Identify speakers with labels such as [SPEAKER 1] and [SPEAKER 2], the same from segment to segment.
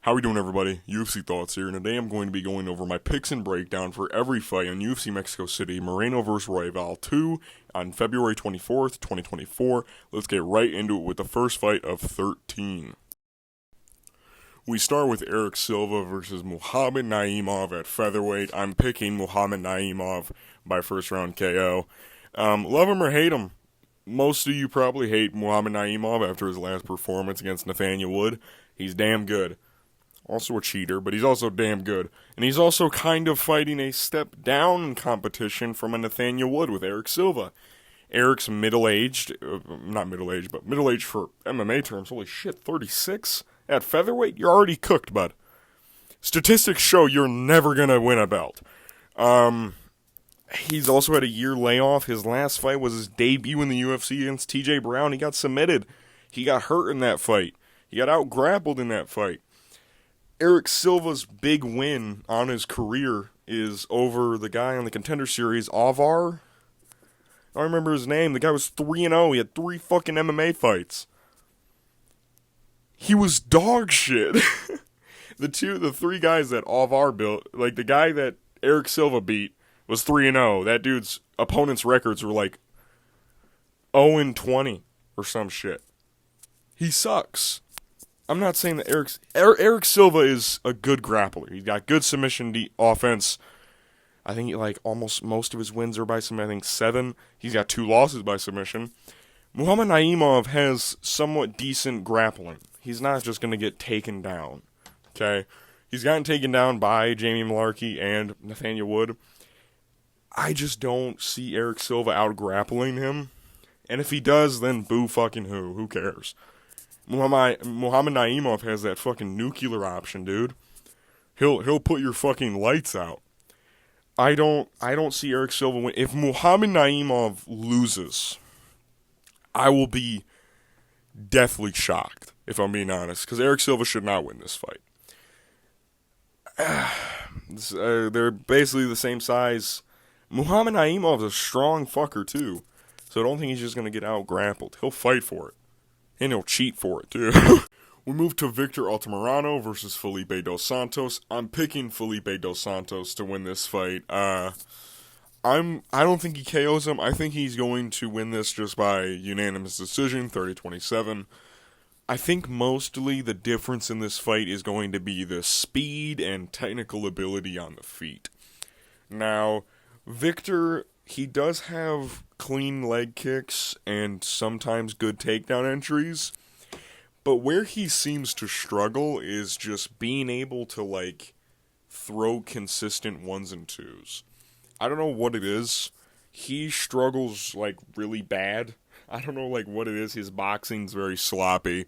[SPEAKER 1] How we doing, everybody? UFC Thoughts here, and today I'm going to be going over my picks and breakdown for every fight on UFC Mexico City, Moreno vs. Royval 2 on February 24th, 2024. Let's get right into it with the first fight of 13. We start with Eric Silva versus Muhammad Naimov at featherweight. I'm picking Muhammad Naimov by first round KO. Love him or hate him, most of you probably hate Muhammad Naimov after his last performance against Nathaniel Wood. He's damn good. Also a cheater, but he's also damn good. And he's also kind of fighting a step down in competition from a Nathaniel Wood with Eric Silva. Eric's middle-aged, not middle-aged, but middle-aged for MMA terms. Holy shit, 36? At featherweight? You're already cooked, bud. Statistics show you're never gonna win a belt. He's also had a year layoff. His last fight was his debut in the UFC against TJ Brown. He got submitted. He got hurt in that fight. He got out-grappled in that fight. Eric Silva's big win on his career is over the guy on the Contender Series, Avar. I don't remember his name. The guy was 3-0. He had 3 fucking MMA fights. He was dog shit. The 3 guys that Avar built, like the guy that Eric Silva beat was 3-0. That dude's opponent's records were like 0-20 or some shit. He sucks. I'm not saying that Eric Silva is a good grappler. He's got good submission offense. I think like almost most of his wins are by submission. I think 7. He's got 2 losses by submission. Muhammad Naimov has somewhat decent grappling. He's not just going to get taken down. Okay? He's gotten taken down by Jamie Malarkey and Nathaniel Wood. I just don't see Eric Silva out-grappling him. And if he does, then boo fucking who. Who cares? Muhammad Naimov has that fucking nuclear option, dude. He'll put your fucking lights out. I don't see Eric Silva win. If Muhammad Naimov loses, I will be deathly shocked, if I'm being honest, because Eric Silva should not win this fight. They're basically the same size. Muhammad Naimov's a strong fucker, too. So I don't think he's just going to get out-grappled. He'll fight for it. And he'll cheat for it, too. We move to Victor Altamirano versus Felipe Dos Santos. I'm picking Felipe Dos Santos to win this fight. I don't think he KOs him. I think he's going to win this just by unanimous decision, 30-27. I think mostly the difference in this fight is going to be the speed and technical ability on the feet. Now, Victor, he does have clean leg kicks and sometimes good takedown entries, but where he seems to struggle is just being able to, like, throw consistent 1s and 2s. I don't know what it is. He struggles, like, really bad. I don't know, like, what it is. His boxing's very sloppy.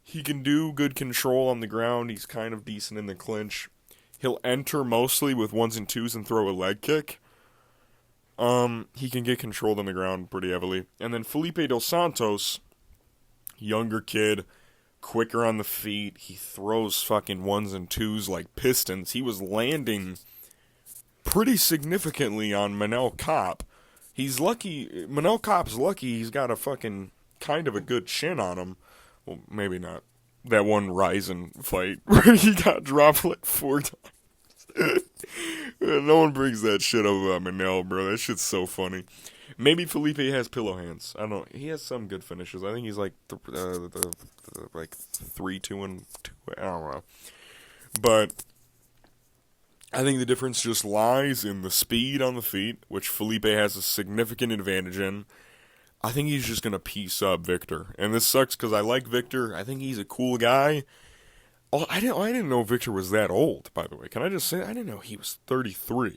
[SPEAKER 1] He can do good control on the ground. He's kind of decent in the clinch. He'll enter mostly with 1s and 2s and throw a leg kick. He can get controlled on the ground pretty heavily. And then Felipe Dos Santos, younger kid, quicker on the feet. He throws fucking 1s and 2s like pistons. He was landing pretty significantly on Manel Kape. He's lucky. Manel Kape's lucky he's got a fucking kind of a good chin on him. Well, maybe not. That one Ryzen fight where he got dropped like 4 times. No one brings that shit up about Manel, bro. That shit's so funny. Maybe Felipe has pillow hands. I don't know. He has some good finishes. I think he's like 3-2-2. I don't know. But I think the difference just lies in the speed on the feet, which Felipe has a significant advantage in. I think he's just going to piece up Victor. And this sucks because I like Victor. I think he's a cool guy. Oh, I didn't know Victor was that old, by the way. Can I just say, I didn't know he was 33.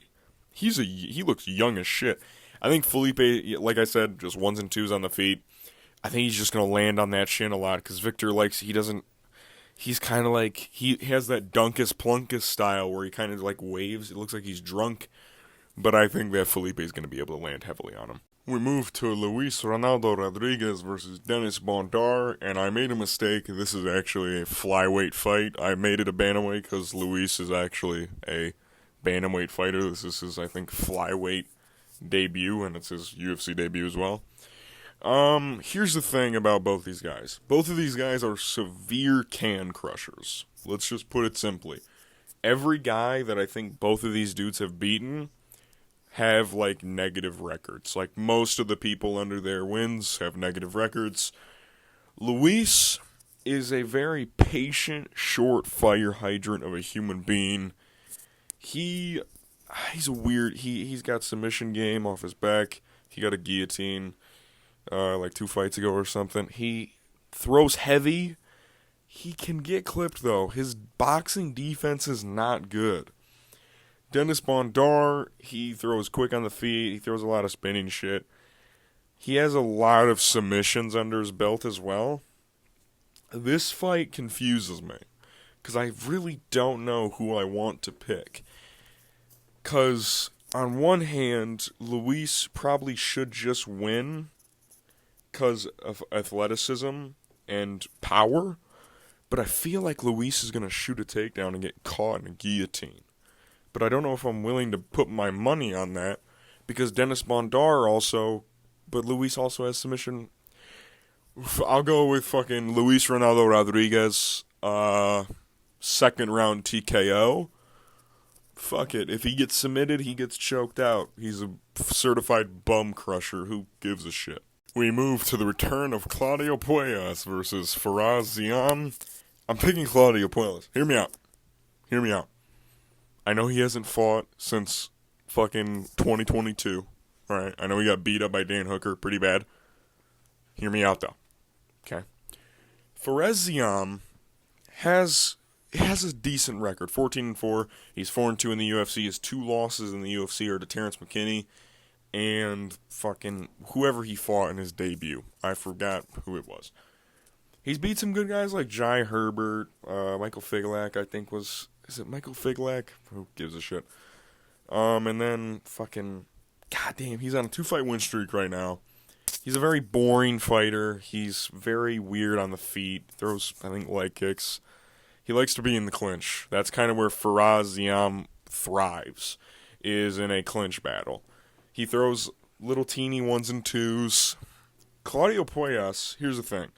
[SPEAKER 1] He looks young as shit. I think Felipe, like I said, just 1s and 2s on the feet. I think he's just going to land on that shin a lot because Victor he's kind of like, he has that Dunkus Plunkus style where he kind of like waves. It looks like he's drunk. But I think that Felipe is going to be able to land heavily on him. We move to Luis Ronaldo Rodriguez versus Dennis Bondar, and I made a mistake. This is actually a flyweight fight. I made it a bantamweight because Luis is actually a bantamweight fighter. This is his, I think, flyweight debut, and it's his UFC debut as well. Here's the thing about both these guys. Both of these guys are severe can crushers. Let's just put it simply. Every guy that I think both of these dudes have beaten have, like, negative records. Like, most of the people under their wins have negative records. Luis is a very patient, short fire hydrant of a human being. He's a weird, he's got submission game off his back. He got a guillotine, like 2 fights ago or something. He throws heavy. He can get clipped, though. His boxing defense is not good. Dennis Bondar, he throws quick on the feet. He throws a lot of spinning shit. He has a lot of submissions under his belt as well. This fight confuses me, because I really don't know who I want to pick. Because, on one hand, Luis probably should just win because of athleticism and power. But I feel like Luis is going to shoot a takedown and get caught in a guillotine. But I don't know if I'm willing to put my money on that, because Dennis Bondar also, but Luis also has submission. I'll go with fucking Luis Ronaldo Rodriguez, second round TKO. Fuck it. If he gets submitted, he gets choked out. He's a certified bum crusher. Who gives a shit? We move to the return of Claudio Puellas versus Faraz Ziam. I'm picking Claudio Puellas. Hear me out. I know he hasn't fought since fucking 2022. Alright, I know he got beat up by Dan Hooker pretty bad. Hear me out, though. Okay? Faraz Ziam has a decent record. 14-4. He's 4-2 in the UFC. His 2 losses in the UFC are to Terrence McKinney and fucking whoever he fought in his debut. I forgot who it was. He's beat some good guys like Jai Herbert, Michael Figlak, I think was... Is it Michael Figlak? Who gives a shit? And then fucking... Goddamn, he's on a 2-fight win streak right now. He's a very boring fighter. He's very weird on the feet. Throws, I think, leg kicks. He likes to be in the clinch. That's kind of where Faraz Ziam thrives, is in a clinch battle. He throws little teeny 1s and 2s. Claudio Puellas, here's the thing.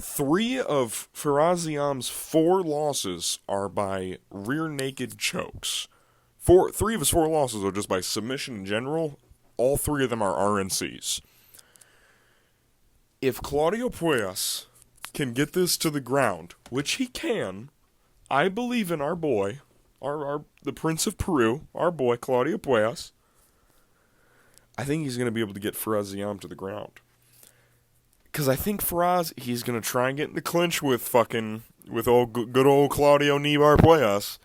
[SPEAKER 1] 3 of Faraz Ziam's 4 losses are by rear naked chokes. 3 of his 4 losses are just by submission in general. All 3 of them are RNCs. If Claudio Puellas can get this to the ground, which he can, I believe in our boy, the Prince of Peru, our boy Claudio Puellas. I think he's going to be able to get Faraz Ziam to the ground. Because I think Faraz, he's going to try and get in the clinch with good old Claudio Nibar Puellas.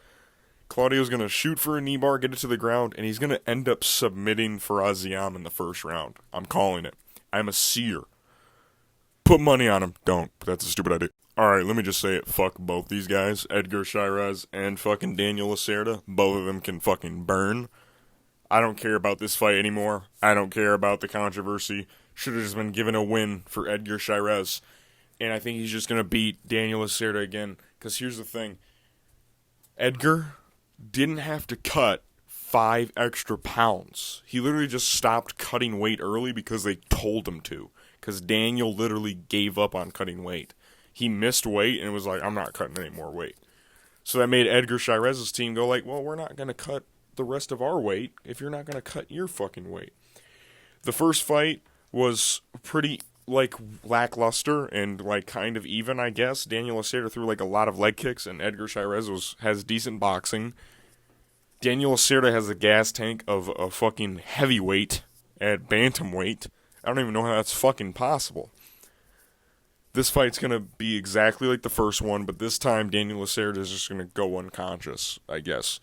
[SPEAKER 1] Claudio's going to shoot for a knee bar, get it to the ground, and he's going to end up submitting Faraz Ziam in the first round. I'm calling it. I'm a seer. Put money on him. Don't. That's a stupid idea. Alright, let me just say it. Fuck both these guys. Edgar Chairez and fucking Daniel Lacerda. Both of them can fucking burn. I don't care about this fight anymore. I don't care about the controversy. Should have just been given a win for Edgar Chairez. And I think he's just going to beat Daniel Lacerda again. Because here's the thing. Edgar didn't have to cut 5 extra pounds. He literally just stopped cutting weight early because they told him to. Because Daniel literally gave up on cutting weight. He missed weight and was like, I'm not cutting any more weight. So that made Edgar Chairez's team go like, well, we're not going to cut the rest of our weight if you're not going to cut your fucking weight. The first fight was pretty, like, lackluster and, like, kind of even, I guess. Daniel Lacerda threw, like, a lot of leg kicks, and Edgar Chairez has decent boxing. Daniel Lacerda has a gas tank of a fucking heavyweight at bantamweight. I don't even know how that's fucking possible. This fight's going to be exactly like the first one, but this time Daniel Lacerda is just going to go unconscious, I guess.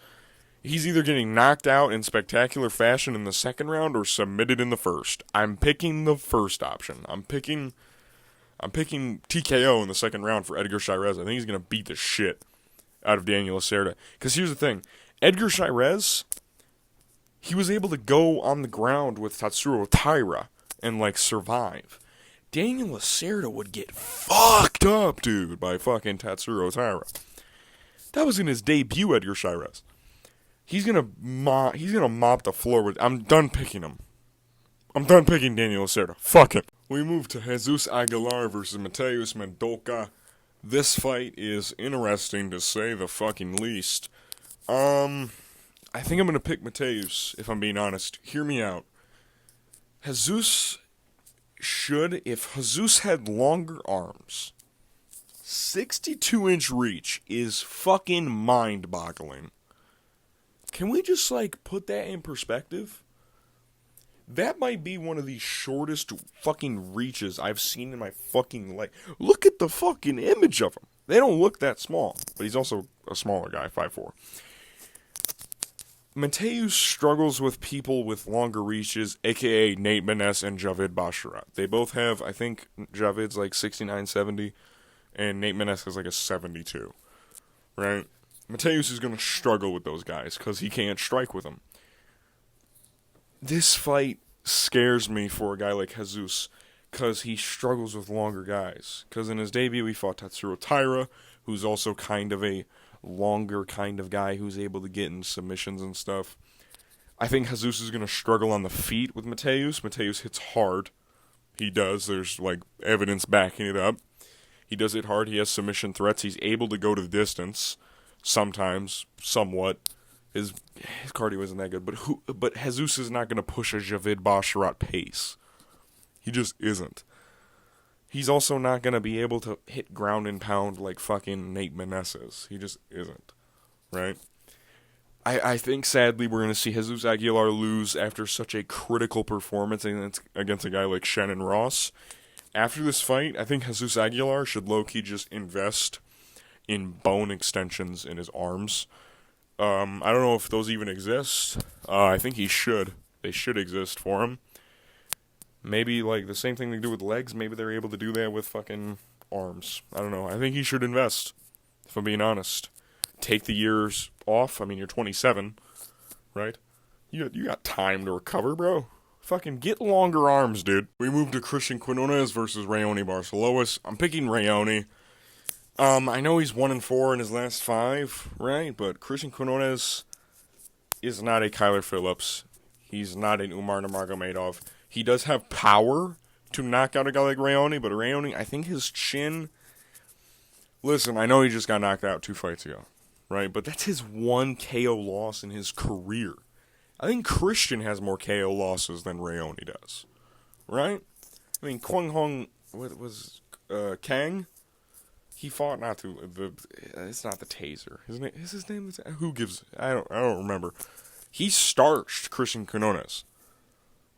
[SPEAKER 1] He's either getting knocked out in spectacular fashion in the second round or submitted in the first. I'm picking the first option. I'm picking TKO in the second round for Edgar Chairez. I think he's going to beat the shit out of Daniel Lacerda. Because here's the thing. Edgar Chairez, he was able to go on the ground with Tatsuro Taira and, like, survive. Daniel Lacerda would get fucked up, dude, by fucking Tatsuro Taira. That was in his debut, Edgar Chairez. He's gonna mop the floor with... I'm done picking him. I'm done picking Daniel Lacerda. Fuck him. We move to Jesus Aguilar versus Mateus Mendonça. This fight is interesting to say the fucking least. I think I'm gonna pick Mateus, if I'm being honest. Hear me out. Jesus should, if Jesus had longer arms, 62-inch reach is fucking mind-boggling. Can we just, like, put that in perspective? That might be one of the shortest fucking reaches I've seen in my fucking life. Look at the fucking image of him. They don't look that small, but he's also a smaller guy, 5'4". Mateus struggles with people with longer reaches, aka Nate Maness and Javid Basharat. They both have, I think, Javid's like 69, 70, and Nate Maness has like a 72, right? Mateus is going to struggle with those guys because he can't strike with them. This fight scares me for a guy like Jesus because he struggles with longer guys. Because in his debut, he fought Tatsuro Taira, who's also kind of a longer kind of guy who's able to get in submissions and stuff. I think Jesus is going to struggle on the feet with Mateus. Mateus hits hard. He does. There's, like, evidence backing it up. He does hit hard. He has submission threats. He's able to go to the distance sometimes, somewhat. His cardio isn't that good, but Jesus is not going to push a Javid Basharat pace. He just isn't. He's also not going to be able to hit ground and pound like fucking Nate Maness is. He just isn't, right? I think, sadly, we're going to see Jesus Aguilar lose after such a critical performance against a guy like Shannon Ross. After this fight, I think Jesus Aguilar should low-key just invest in bone extensions in his arms. I don't know if those even exist. I think he should. They should exist for him. Maybe, like, the same thing they do with legs. Maybe they're able to do that with fucking arms. I don't know. I think he should invest, if I'm being honest. Take the years off. I mean, you're 27, right? You got time to recover, bro. Fucking get longer arms, dude. We move to Christian Quinones versus Raoni Barcelos. I'm picking Raoni. I know he's 1-4 in his last 5, right? But Christian Quinones is not a Kyler Phillips. He's not an Umar Nurmagomedov. He does have power to knock out a guy like Raoni, but Raoni, I think his chin... Listen, I know he just got knocked out 2 fights ago, right? But that's his 1 KO loss in his career. I think Christian has more KO losses than Raoni does, right? I mean, Kwang Hong, what was Kang? He fought not to it's not the taser. Is his name? Who gives? I don't remember. He starched Christian Quinones,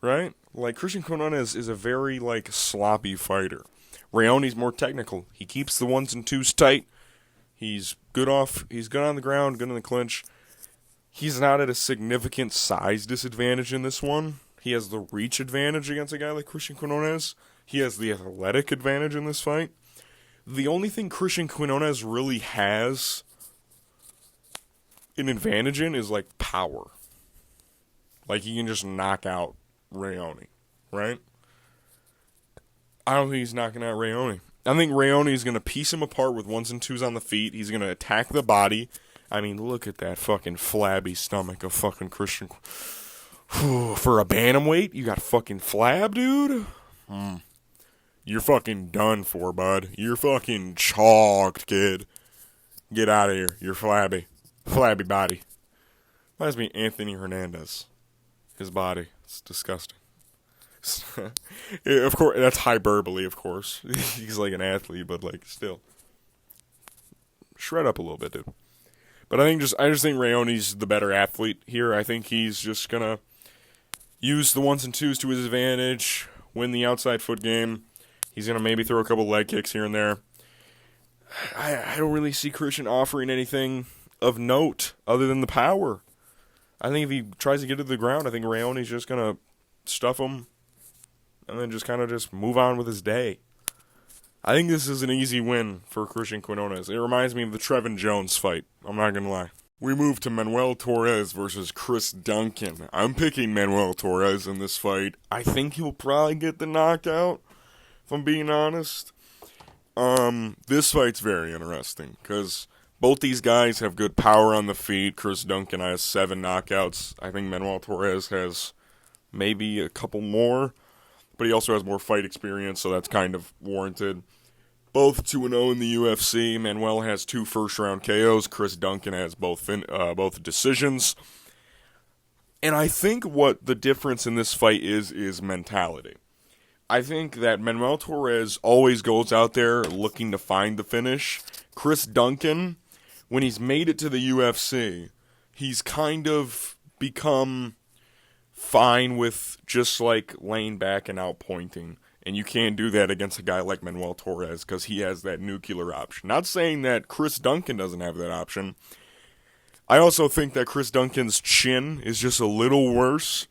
[SPEAKER 1] right? Like, Christian Quinones is a very, like, sloppy fighter. Raoni's more technical. He keeps the 1s and 2s tight. He's good on the ground, good in the clinch. He's not at a significant size disadvantage in this one. He has the reach advantage against a guy like Christian Quinones. He has the athletic advantage in this fight. The only thing Christian Quinones really has an advantage in is, like, power. Like, he can just knock out Raoni, right? I don't think he's knocking out Raoni. I think Raoni is going to piece him apart with 1s and 2s on the feet. He's going to attack the body. I mean, look at that fucking flabby stomach of fucking Christian. For a bantamweight, you got fucking flab, dude? You're fucking done for, bud. You're fucking chalked, kid. Get out of here. You're flabby. Flabby body. Reminds me of Anthony Hernandez. His body. It's disgusting. Of course, that's hyperbole, of course. He's like an athlete, but, like, still. Shred up a little bit, dude. But I just think Raoni's the better athlete here. I think he's just gonna use the 1s and 2s to his advantage, win the outside foot game. He's going to maybe throw a couple leg kicks here and there. I don't really see Christian offering anything of note other than the power. I think if he tries to get to the ground, I think Raoni's just going to stuff him and then just kind of just move on with his day. I think this is an easy win for Christian Quinones. It reminds me of the Trevin Jones fight. I'm not going to lie. We move to Manuel Torres versus Chris Duncan. I'm picking Manuel Torres in this fight. I think he'll probably get the knockout, if I'm being honest. This fight's very interesting, because both these guys have good power on the feet. Chris Duncan has 7 knockouts. I think Manuel Torres has maybe a couple more. but he also has more fight experience, so that's kind of warranted. Both 2-0 in the UFC. Manuel has 2 first-round KOs. Chris Duncan has both decisions. And I think what the difference in this fight is mentality. I think that Manuel Torres always goes out there looking to find the finish. Chris Duncan, when he's made it to the UFC, he's kind of become fine with just like laying back and outpointing. And you can't do that against a guy like Manuel Torres because he has that nuclear option. Not saying that Chris Duncan doesn't have that option. I also think that Chris Duncan's chin is just a little worse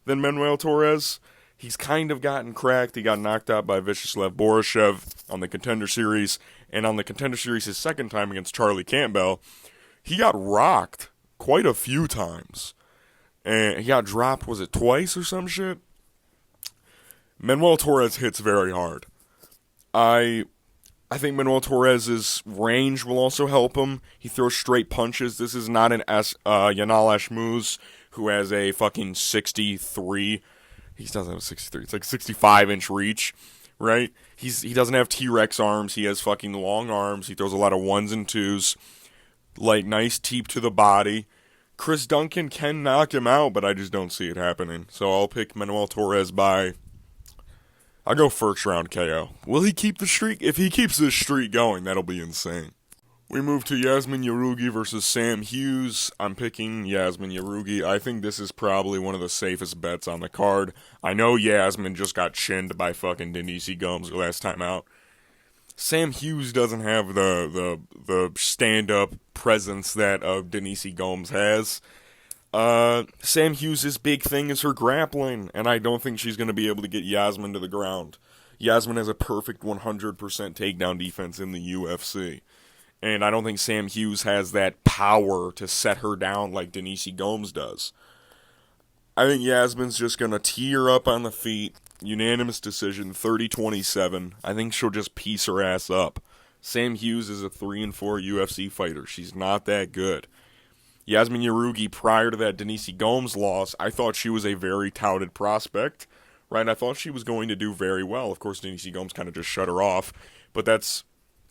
[SPEAKER 1] than Manuel Torres. He's kind of gotten cracked. He got knocked out by Vyacheslav Boryshev on the Contender Series. And on the Contender Series his second time against Charlie Campbell, he got rocked quite a few times. And he got dropped, was it twice or some shit? Manuel Torres hits very hard. I think Manuel Torres' range will also help him. He throws straight punches. This is not an Yanal Ashmuz who has a fucking 63. He doesn't have a 63. It's like 65-inch reach, right? He doesn't have T-Rex arms. He has fucking long arms. He throws a lot of 1s and 2s. Like, nice teep to the body. Chris Duncan can knock him out, but I just don't see it happening. So I'll pick Manuel Torres I'll go first round KO. Will he keep the streak? If he keeps this streak going, that'll be insane. We move to Yasmin Yarugi versus Sam Hughes. I'm picking Yasmin Yarugi. I think this is probably one of the safest bets on the card. I know Yasmin just got chinned by fucking Denise Gomes last time out. Sam Hughes doesn't have the stand-up presence that Denise Gomes has. Sam Hughes' big thing is her grappling, and I don't think she's going to be able to get Yasmin to the ground. Yasmin has a perfect 100% takedown defense in the UFC, and I don't think Sam Hughes has that power to set her down like Denise Gomes does. I think Yasmin's just going to tee her up on the feet, unanimous decision, 30-27. I think she'll just piece her ass up. Sam Hughes is a 3-4 UFC fighter. She's not that good. Yasmin Yarugi, prior to that Denise Gomes loss, I thought she was a very touted prospect, right? I thought she was going to do very well. Of course, Denise Gomes kind of just shut her off, but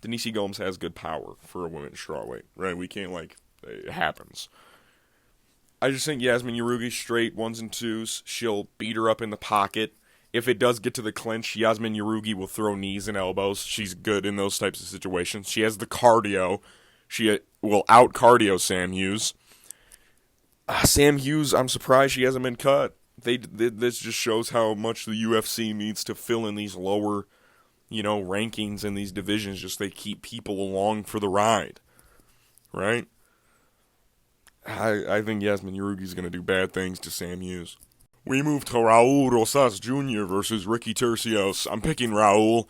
[SPEAKER 1] Denise Gomes has good power for a women's strawweight, right? We can't, it happens. I just think Yasmin Yarugi, straight 1s and 2s, she'll beat her up in the pocket. If it does get to the clinch, Yasmin Yarugi will throw knees and elbows. She's good in those types of situations. She has the cardio. She will out-cardio Sam Hughes. Sam Hughes, I'm surprised she hasn't been cut. This just shows how much the UFC needs to fill in these lower, rankings in these divisions. Just they keep people along for the ride, right? I think Yasmin Yarugi's going to do bad things to Sam Hughes. We move to Raul Rosas Jr. versus Ricky Turcios. I'm picking Raul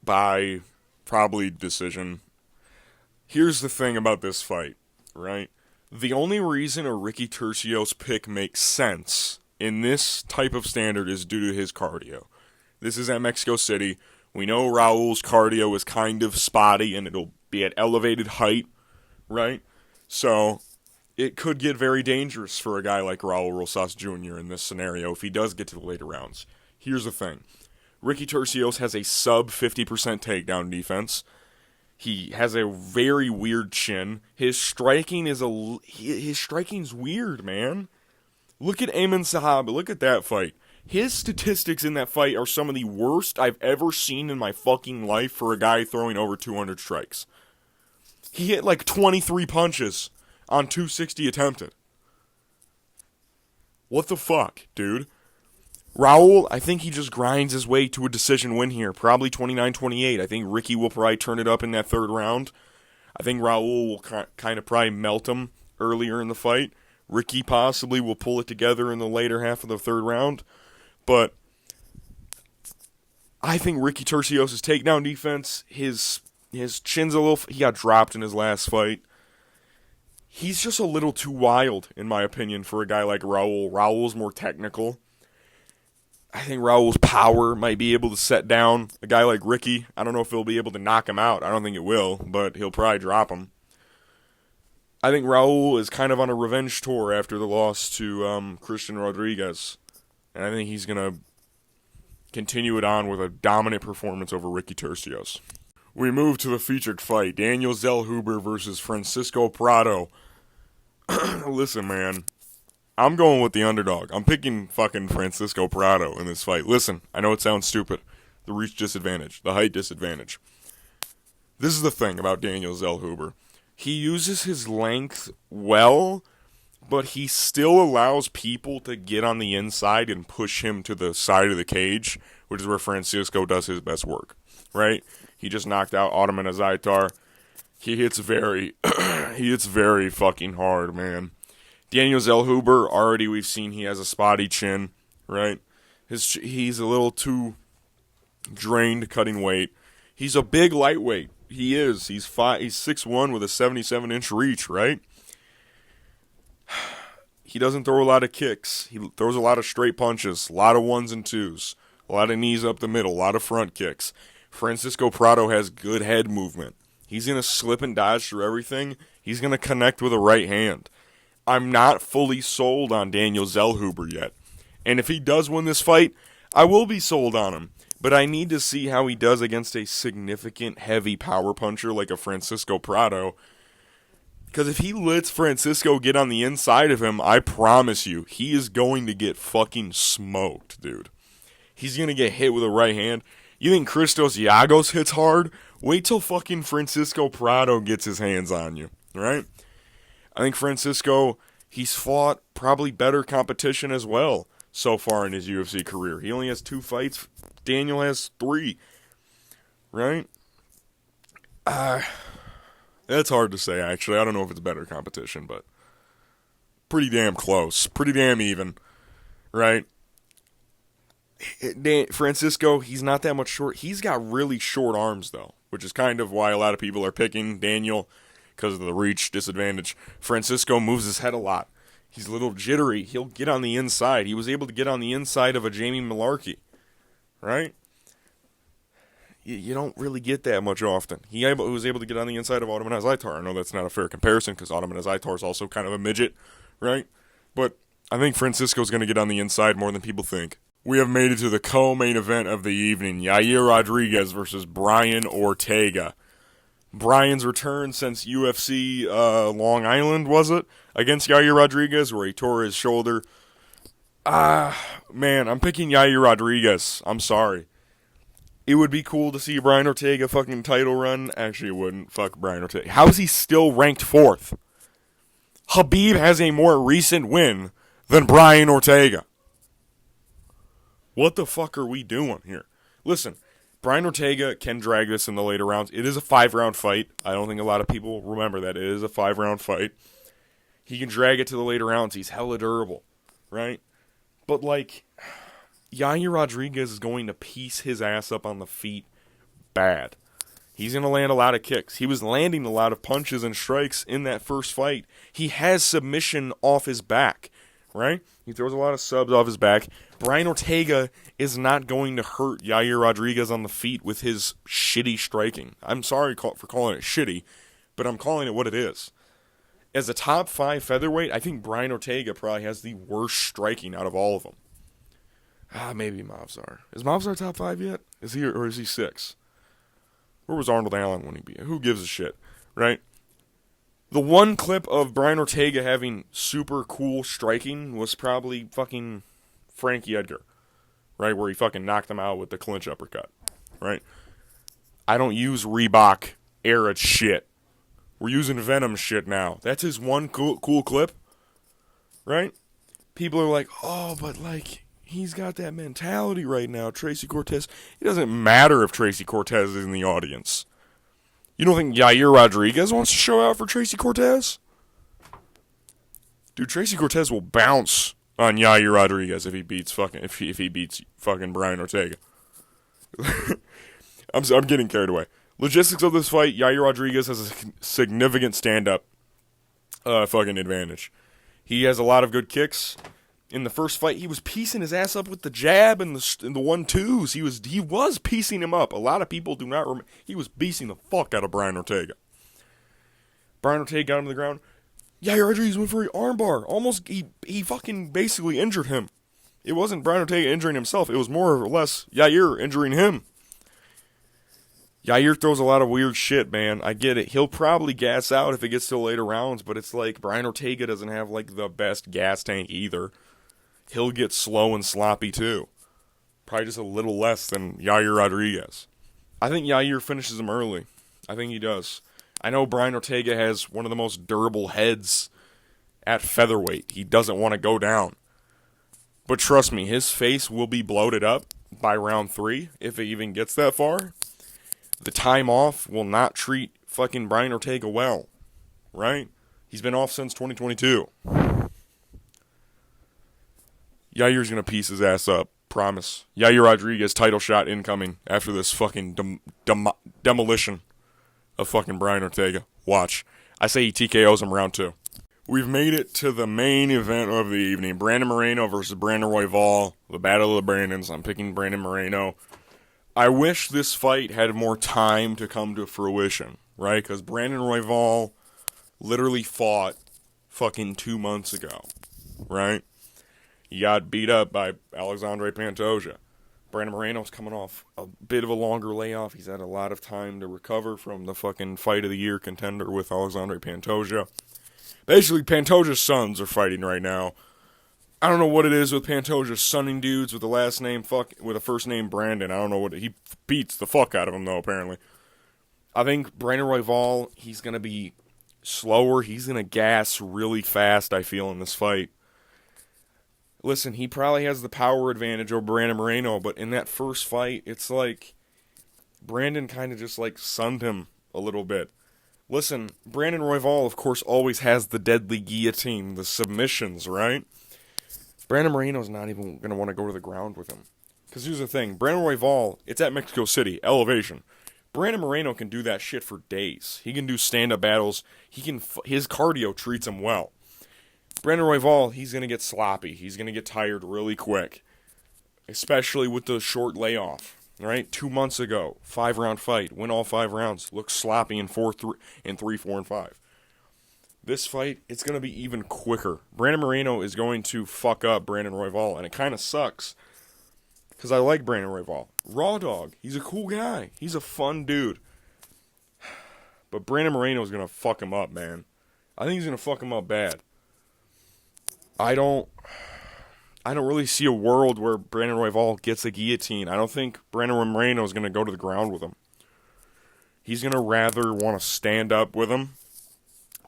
[SPEAKER 1] by probably decision. Here's the thing about this fight, right? The only reason a Ricky Turcios pick makes sense in this type of standard is due to his cardio. This is at Mexico City. We know Raul's cardio is kind of spotty and it'll be at elevated height, right? So it could get very dangerous for a guy like Raul Rosas Jr. in this scenario if he does get to the later rounds. Here's the thing. Ricky Turcios has a sub 50% takedown defense. He has a very weird chin. His striking's weird, man. Look at Ayman Sahab. Look at that fight. His statistics in that fight are some of the worst I've ever seen in my fucking life for a guy throwing over 200 strikes. He hit 23 punches on 260 attempted. What the fuck, dude? Raul, I think he just grinds his way to a decision win here. Probably 29-28. I think Ricky will probably turn it up in that third round. I think Raul will kind of probably melt him earlier in the fight. Ricky possibly will pull it together in the later half of the third round. But I think Ricky Turcios' takedown defense, his chin's a little... He got dropped in his last fight. He's just a little too wild, in my opinion, for a guy like Raul. Raul's more technical. I think Raul's power might be able to set down a guy like Ricky. I don't know if he'll be able to knock him out. I don't think it will, but he'll probably drop him. I think Raul is kind of on a revenge tour after the loss to Christian Rodriguez. And I think he's going to continue it on with a dominant performance over Ricky Tercios. We move to the featured fight, Daniel Zellhuber versus Francisco Prado. Listen, man, I'm going with the underdog. I'm picking fucking Francisco Prado in this fight. Listen, I know it sounds stupid. The reach disadvantage, the height disadvantage. This is the thing about Daniel Zellhuber. He uses his length well, but he still allows people to get on the inside and push him to the side of the cage, which is where Francisco does his best work, right? He just knocked out Ottoman Azaitar. He hits very fucking hard, man. Daniel Zellhuber, already we've seen he has a spotty chin, right? He's a little too drained cutting weight. He's a big lightweight. He is. He's 6'1" with a 77-inch reach, right? He doesn't throw a lot of kicks. He throws a lot of straight punches, a lot of ones and twos, a lot of knees up the middle, a lot of front kicks. Francisco Prado has good head movement. He's going to slip and dodge through everything. He's going to connect with a right hand. I'm not fully sold on Daniel Zellhuber yet. And if he does win this fight, I will be sold on him. But I need to see how he does against a significant heavy power puncher like a Francisco Prado. Because if he lets Francisco get on the inside of him, I promise you, he is going to get fucking smoked, dude. He's going to get hit with a right hand. You think Christos Giagos hits hard? Wait till fucking Francisco Prado gets his hands on you, right? I think Francisco, he's fought probably better competition as well so far in his UFC career. He only has 2 fights. Daniel has 3, right? That's hard to say, actually. I don't know if it's better competition, but pretty damn close. Pretty damn even, right? Francisco, he's not that much short. He's got really short arms, though, which is kind of why a lot of people are picking Daniel because of the reach disadvantage. Francisco moves his head a lot. He's a little jittery. He'll get on the inside. He was able to get on the inside of a Jamie Malarkey, right? You don't really get that much often. He was able to get on the inside of Ottoman Azaitar. I know that's not a fair comparison because Ottoman Azaitar is also kind of a midget, right? But I think Francisco's going to get on the inside more than people think. We have made it to the co-main event of the evening, Yair Rodriguez versus Brian Ortega. Brian's return since UFC Long Island, was it? Against Yair Rodriguez, where he tore his shoulder. Man, I'm picking Yair Rodriguez. I'm sorry. It would be cool to see Brian Ortega fucking title run. Actually, it wouldn't. Fuck Brian Ortega. How is he still ranked 4th? Khabib has a more recent win than Brian Ortega. What the fuck are we doing here? Listen, Brian Ortega can drag this in the later rounds. It is a 5-round fight. I don't think a lot of people remember that. It is a 5-round fight. He can drag it to the later rounds. He's hella durable, right? But, like, Yair Rodriguez is going to piece his ass up on the feet bad. He's going to land a lot of kicks. He was landing a lot of punches and strikes in that first fight. He has submission off his back, right? He throws a lot of subs off his back. Brian Ortega is not going to hurt Yair Rodriguez on the feet with his shitty striking. I'm sorry for calling it shitty, but I'm calling it what it is. As a top 5 featherweight, I think Brian Ortega probably has the worst striking out of all of them. Maybe Movsar. Is Movsar top 5 yet? Is he, or is he 6? Where was Arnold Allen when he beat? Who gives a shit, right? The one clip of Brian Ortega having super cool striking was probably fucking Frankie Edgar, right? Where he fucking knocked him out with the clinch uppercut, right? I don't use Reebok era shit. We're using Venom shit now. That's his one cool clip, right? People are like, oh, but like, he's got that mentality right now, Tracy Cortez. It doesn't matter if Tracy Cortez is in the audience. You don't think Yair Rodriguez wants to show out for Tracy Cortez? Dude, Tracy Cortez will bounce on Yair Rodriguez if he beats fucking Brian Ortega. I'm getting carried away. Logistics of this fight, Yair Rodriguez has a significant stand-up fucking advantage. He has a lot of good kicks. In the first fight, he was piecing his ass up with the jab and the 1-2s. He was piecing him up. A lot of people do not remember. He was beasting the fuck out of Brian Ortega. Brian Ortega got him to the ground. Yair Rodriguez went for an armbar. Almost, he fucking basically injured him. It wasn't Brian Ortega injuring himself. It was more or less Yair injuring him. Yair throws a lot of weird shit, man. I get it. He'll probably gas out if it gets to later rounds, but it's like Brian Ortega doesn't have like the best gas tank either. He'll get slow and sloppy too. Probably just a little less than Yair Rodriguez. I think Yair finishes him early. I think he does. I know Brian Ortega has one of the most durable heads at featherweight. He doesn't want to go down. But trust me, his face will be bloated up by round 3, if it even gets that far. The time off will not treat fucking Brian Ortega well, right? He's been off since 2022. Yair's going to piece his ass up, promise. Yair Rodriguez title shot incoming after this fucking demolition of fucking Brian Ortega. Watch. I say he TKOs him round 2. We've made it to the main event of the evening. Brandon Moreno versus Brandon Royval. The Battle of the Brandons. I'm picking Brandon Moreno. I wish this fight had more time to come to fruition, right? Because Brandon Royval literally fought fucking 2 months ago, right? He got beat up by Alexandre Pantoja. Brandon Moreno's coming off a bit of a longer layoff. He's had a lot of time to recover from the fucking fight of the year contender with Alexandre Pantoja. Basically, Pantoja's sons are fighting right now. I don't know what it is with Pantoja sonning dudes with the last name with a first name Brandon. I don't know what he beats the fuck out of them though. Apparently, I think Brandon Royval, he's gonna be slower. He's gonna gas really fast. I feel in this fight. Listen, he probably has the power advantage over Brandon Moreno, but in that first fight, it's like Brandon kind of just like sunned him a little bit. Listen, Brandon Royval, of course, always has the deadly guillotine, the submissions, right? Brandon Moreno's not even going to want to go to the ground with him. Because here's the thing. Brandon Royval, it's at Mexico City, elevation. Brandon Moreno can do that shit for days. He can do stand-up battles. His cardio treats him well. Brandon Royval, he's going to get sloppy. He's going to get tired really quick. Especially with the short layoff. Right? 2 months ago, 5-round fight. Win all 5 rounds. Looks sloppy in 3, 4, and 5. This fight, it's going to be even quicker. Brandon Moreno is going to fuck up Brandon Royval, and it kind of sucks. Because I like Brandon Royval. Raw dog. He's a cool guy. He's a fun dude. But Brandon Moreno is going to fuck him up, man. I think he's going to fuck him up bad. I don't really see a world where Brandon Royval gets a guillotine. I don't think Brandon Moreno is going to go to the ground with him. He's going to rather want to stand up with him,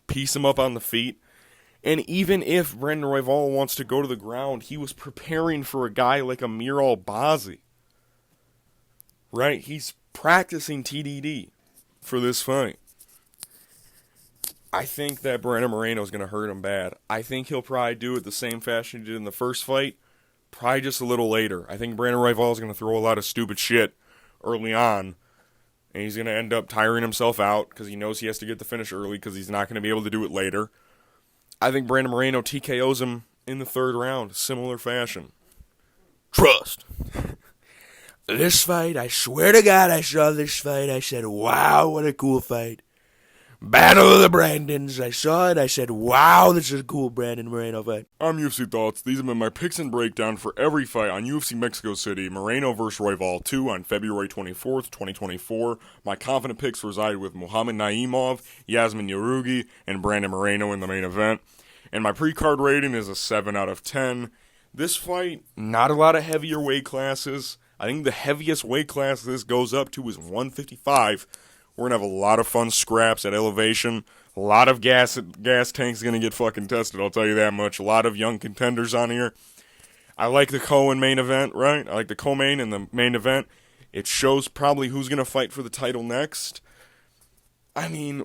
[SPEAKER 1] piece him up on the feet, and even if Brandon Royval wants to go to the ground, he was preparing for a guy like Amir Albazi. Right? He's practicing TDD for this fight. I think that Brandon Moreno is going to hurt him bad. I think he'll probably do it the same fashion he did in the first fight, probably just a little later. I think Brandon Royval is going to throw a lot of stupid shit early on, and he's going to end up tiring himself out because he knows he has to get the finish early because he's not going to be able to do it later. I think Brandon Moreno TKOs him in the 3rd round, similar fashion. Trust. This fight, I swear to God, I saw this fight. I said, wow, what a cool fight. Battle of the Brandons. I saw it. I said, wow, this is a cool Brandon Moreno fight. I'm UFC Thoughts. These have been my picks and breakdown for every fight on UFC Mexico City. Moreno vs. Royval 2 on February 24th, 2024. My confident picks reside with Muhammad Naimov, Yasmin Yarugi, and Brandon Moreno in the main event. And my pre-card rating is a 7 out of 10. This fight, not a lot of heavier weight classes. I think the heaviest weight class this goes up to is 155. We're going to have a lot of fun scraps at elevation. A lot of gas tanks going to get fucking tested, I'll tell you that much. A lot of young contenders on here. I like the co-and main event, right? I like the co-main and the main event. It shows probably who's going to fight for the title next. I mean,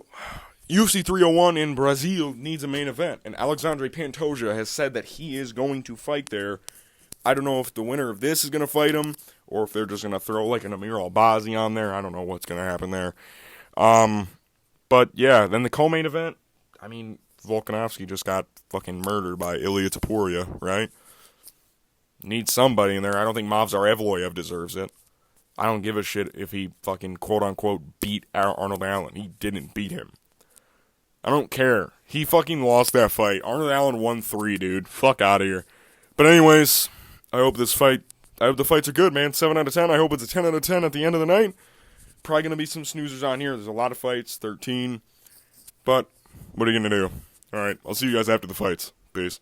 [SPEAKER 1] UFC 301 in Brazil needs a main event. And Alexandre Pantoja has said that he is going to fight there. I don't know if the winner of this is going to fight him, or if they're just going to throw like an Amir Albazi on there. I don't know what's going to happen there. But yeah, then the co-main event, I mean, Volkanovski just got fucking murdered by Ilia Topuria, right? Needs somebody in there. I don't think Movsar Evloev deserves it. I don't give a shit if he fucking quote-unquote beat Arnold Allen. He didn't beat him. I don't care. He fucking lost that fight. Arnold Allen won 3, dude. Fuck out of here. But anyways, I hope the fights are good, man. 7 out of 10. I hope it's a 10 out of 10 at the end of the night. Probably going to be some snoozers on here. There's a lot of fights, 13. But what are you going to do? All right, I'll see you guys after the fights. Peace.